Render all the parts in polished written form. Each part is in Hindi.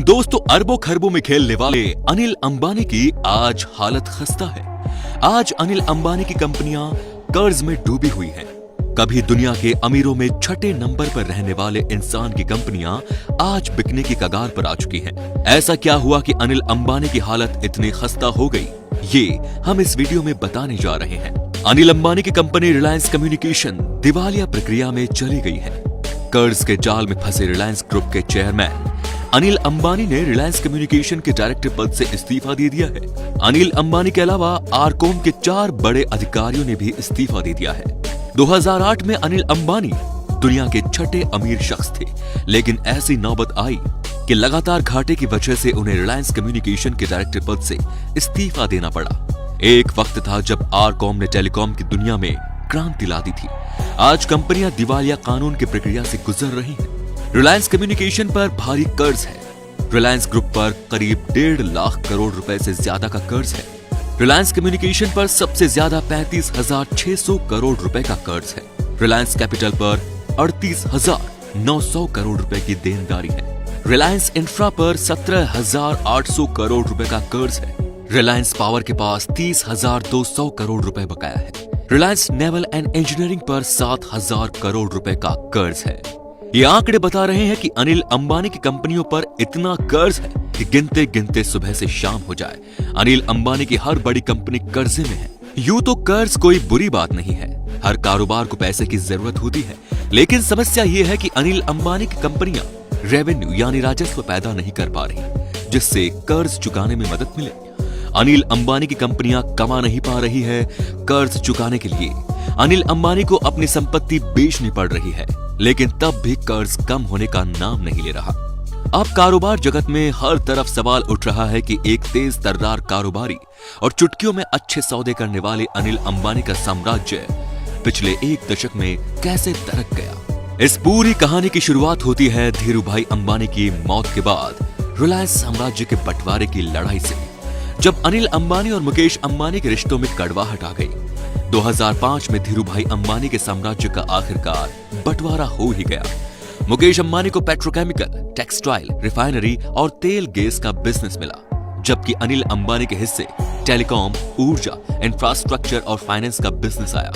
दोस्तों, अरबों खरबों में खेलने वाले अनिल अंबानी की आज हालत खस्ता है। आज अनिल अंबानी की कंपनियां कर्ज में डूबी हुई हैं। कभी दुनिया के अमीरों में छठे नंबर पर रहने वाले इंसान की कंपनियां आज बिकने की कगार पर आ चुकी हैं। ऐसा क्या हुआ कि अनिल अंबानी की हालत इतनी खस्ता हो गई, ये हम इस वीडियो में बताने जा रहे हैं। अनिल अंबानी की कंपनी रिलायंस कम्युनिकेशन दिवालिया प्रक्रिया में चली गई है। कर्ज के जाल में फंसे रिलायंस ग्रुप के चेयरमैन अनिल अंबानी ने रिलायंस कम्युनिकेशन के डायरेक्टर पद से इस्तीफा दे दिया है। अनिल अंबानी के अलावा आरकॉम के 4 बड़े अधिकारियों ने भी इस्तीफा दे दिया है। 2008 में अनिल अंबानी दुनिया के छठे अमीर शख्स थे, लेकिन ऐसी नौबत आई कि लगातार घाटे की वजह से उन्हें रिलायंस कम्युनिकेशन के डायरेक्टर पद से इस्तीफा देना पड़ा। एक वक्त था जब आरकॉम ने टेलीकॉम की दुनिया में क्रांति ला दी थी। आज कंपनियां दिवालिया कानून की प्रक्रिया से गुजर रही हैं। रिलायंस कम्युनिकेशन पर भारी कर्ज है। रिलायंस ग्रुप पर करीब 1.5 लाख करोड़ रुपए से ज्यादा का कर्ज है। रिलायंस कम्युनिकेशन पर सबसे ज्यादा 35,600 करोड़ रुपए का कर्ज है। रिलायंस कैपिटल पर 38,900 करोड़ रुपए की देनदारी है। रिलायंस इंफ्रा पर 17,800 करोड़ रुपए का कर्ज है। रिलायंस पावर के पास 30,200 करोड़ रुपए बकाया है। रिलायंस नेवल एंड इंजीनियरिंग पर 7,000 करोड़ रुपए का कर्ज है। ये आंकड़े बता रहे हैं कि अनिल अंबानी की कंपनियों पर इतना कर्ज है कि गिनते गिनते सुबह से शाम हो जाए। अनिल अंबानी की हर बड़ी कंपनी कर्जे में है। यूं तो कर्ज कोई बुरी बात नहीं है, हर कारोबार को पैसे की जरूरत होती है, लेकिन समस्या ये है कि अनिल अंबानी की कंपनियां रेवेन्यू यानी राजस्व पैदा नहीं कर पा रही, जिससे कर्ज चुकाने में मदद मिले। अनिल अंबानी की कंपनियां कमा नहीं पा रही है। कर्ज चुकाने के लिए अनिल अंबानी को अपनी संपत्ति बेचनी पड़ रही है, लेकिन तब भी कर्ज कम होने का नाम नहीं ले रहा। अब कारोबार जगत में हर तरफ सवाल उठ रहा है कि एक तेज तर्रार कारोबारी और चुटकियों में अच्छे सौदे करने वाले अनिल अंबानी का साम्राज्य पिछले 1 दशक में कैसे दरक गया। इस पूरी कहानी की शुरुआत होती है धीरूभाई अंबानी की मौत के बाद रिलायंस साम्राज्य के बंटवारे की लड़ाई से, जब अनिल अंबानी और मुकेश अंबानी के रिश्तों में कड़वाहट आ गई। 2005 में धीरूभाई अंबानी के साम्राज्य का आखिरकार बंटवारा हो ही गया। मुकेश अंबानी को पेट्रोकेमिकल, टेक्सटाइल, रिफाइनरी और तेल गैस का बिजनेस मिला, जबकि अनिल अंबानी के हिस्से टेलीकॉम, ऊर्जा, इंफ्रास्ट्रक्चर और फाइनेंस का बिजनेस आया।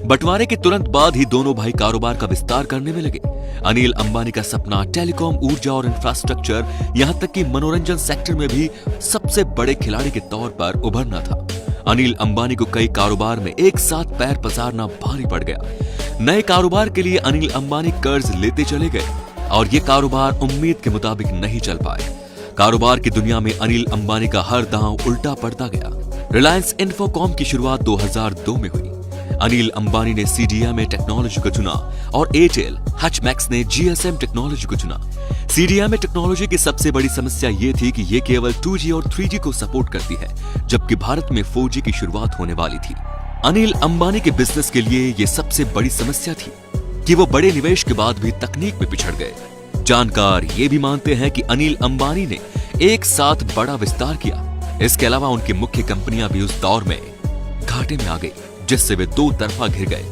बंटवारे के तुरंत बाद ही दोनों भाई कारोबार का विस्तार करने में लगे। अनिल अंबानी का सपना टेलीकॉम, ऊर्जा और इंफ्रास्ट्रक्चर, यहां तक कि मनोरंजन सेक्टर में भी सबसे बड़े खिलाड़ी के तौर पर उभरना था। अनिल अंबानी को कई कारोबार में एक साथ पैर पसारना भारी पड़ गया। नए कारोबार के लिए अनिल अंबानी कर्ज लेते चले गए और ये कारोबार उम्मीद के मुताबिक नहीं चल पाए। कारोबार की दुनिया में अनिल अंबानी का हर दांव उल्टा पड़ता गया। रिलायंस इंफोकॉम की शुरुआत 2002 में हुई। अनिल अंबानी ने सीडीएमए टेक्नोलॉजी को चुना और एयरटेल हैचमैक्स ने जीएसएम टेक्नोलॉजी को चुना। सीडीएमए टेक्नोलॉजी की सबसे बड़ी समस्या ये थी कि ये केवल 2G और 3G को सपोर्ट करती है, जबकि भारत में 4G की शुरुआत होने वाली थी। अनिल अंबानी के बिजनेस के लिए ये सबसे बड़ी समस्या थी कि वो बड़े निवेश के बाद भी तकनीक में पिछड़ गए। जानकार ये भी मानते हैं कि अनिल अंबानी ने एक साथ बड़ा विस्तार किया। इसके अलावा उनकी मुख्य कंपनियां भी उस दौर में घाटे में आ गई, जिससे वे 2 तरफा घिर गए।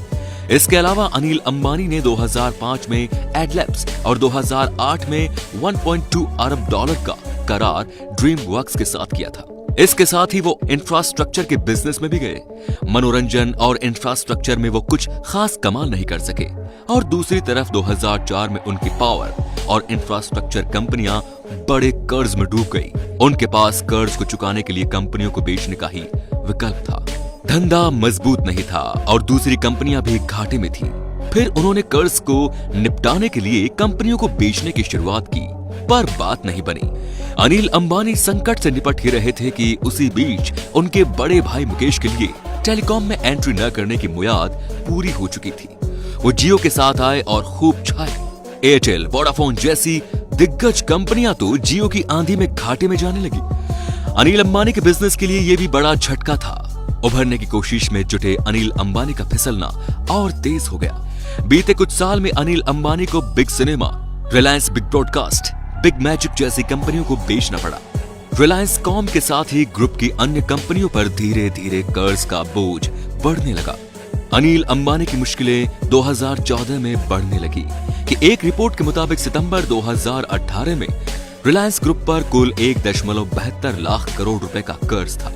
इसके अलावा अनिल अंबानी ने 2005 में एडलैब्स और 2008 में 1.2 अरब डॉलर का करार ड्रीमवर्क्स के साथ किया था। इसके साथ ही वो इंफ्रास्ट्रक्चर के बिजनेस में भी गए। मनोरंजन और इंफ्रास्ट्रक्चर में वो कुछ खास कमाल नहीं कर सके, और दूसरी तरफ 2004 में उनकी पावर और इंफ्रास्ट्रक्चर कंपनियां बड़े कर्ज में डूब गई। उनके पास कर्ज को चुकाने के लिए कंपनियों को बेचने का ही विकल्प था। धंधा मजबूत नहीं था और दूसरी कंपनियां भी घाटे में थी। फिर उन्होंने कर्ज को निपटाने के लिए कंपनियों को बेचने की शुरुआत की, पर बात नहीं बनी। अनिल अंबानी संकट से निपट ही रहे थे कि उसी बीच उनके बड़े भाई मुकेश के लिए टेलीकॉम में एंट्री न करने की मुयाद पूरी हो चुकी थी। वो जियो के साथ आए और खूब छाए। एयरटेल, वोडाफोन जैसी दिग्गज कंपनियां तो जियो की आंधी में घाटे में जाने लगी। अनिल अंबानी के बिजनेस के लिए ये भी बड़ा झटका था। उभरने की कोशिश में जुटे अनिल अंबानी का फिसलना और तेज हो गया। बीते कुछ साल में अनिल अंबानी को big cinema, Reliance Big broadcast, big magic जैसी कंपनियों को बेचना पड़ा। रिलायंस कॉम के साथ ही ग्रुप की अन्य कंपनियों पर धीरे धीरे कर्ज का बोझ बढ़ने लगा। अनिल अंबानी की मुश्किलें 2014 में बढ़ने लगी कि एक रिपोर्ट के मुताबिक सितंबर 2018 में रिलायंस ग्रुप पर कुल 1.72 लाख करोड़ रुपए का कर्ज था।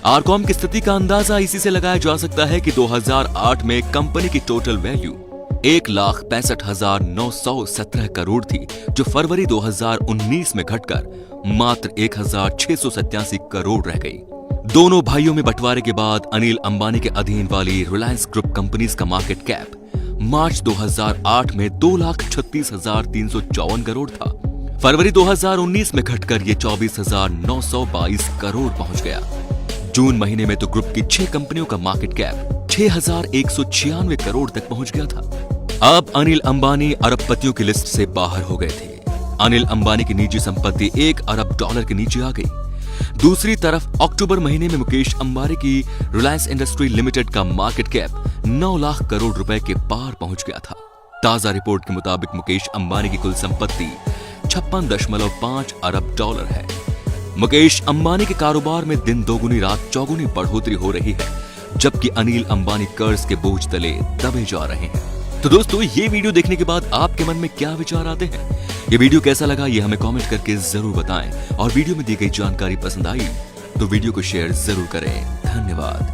आरकॉम की स्थिति का अंदाजा इसी से लगाया जा सकता है कि 2008 में कंपनी की टोटल वैल्यू 1,65,917 करोड़ थी, जो फरवरी 2019 में घटकर मात्र 1,687 करोड़ रह गई। दोनों भाइयों में बंटवारे के बाद अनिल अंबानी के अधीन वाली रिलायंस ग्रुप कंपनीज का मार्केट कैप मार्च 2008 में 2,36,354 करोड़ था। फरवरी 2019 में घटकर ये 24,922 करोड़ पहुंच गया। जून महीने में तो ग्रुप की 6 कंपनियों का मार्केट कैप 6,196 करोड़ तक पहुंच गया था। अब अनिल अंबानी अरबपतियों की लिस्ट से बाहर हो गए थे। अनिल अंबानी की निजी संपत्ति $1 अरब के नीचे आ गई। दूसरी तरफ अक्टूबर महीने में मुकेश अंबानी की रिलायंस इंडस्ट्री लिमिटेड का मार्केट कैप 9 लाख करोड़ रुपए के पार पहुंच गया था। ताजा रिपोर्ट के मुताबिक मुकेश अंबानी की कुल संपत्ति 56.5 अरब डॉलर है। मुकेश अंबानी के कारोबार में दिन दोगुनी रात चौगुनी बढ़ोतरी हो रही है, जबकि अनिल अंबानी कर्ज के बोझ तले दबे जा रहे हैं। तो दोस्तों, ये वीडियो देखने के बाद आपके मन में क्या विचार आते हैं? ये वीडियो कैसा लगा ये हमें कमेंट करके जरूर बताएं, और वीडियो में दी गई जानकारी पसंद आई तो वीडियो को शेयर जरूर करें। धन्यवाद।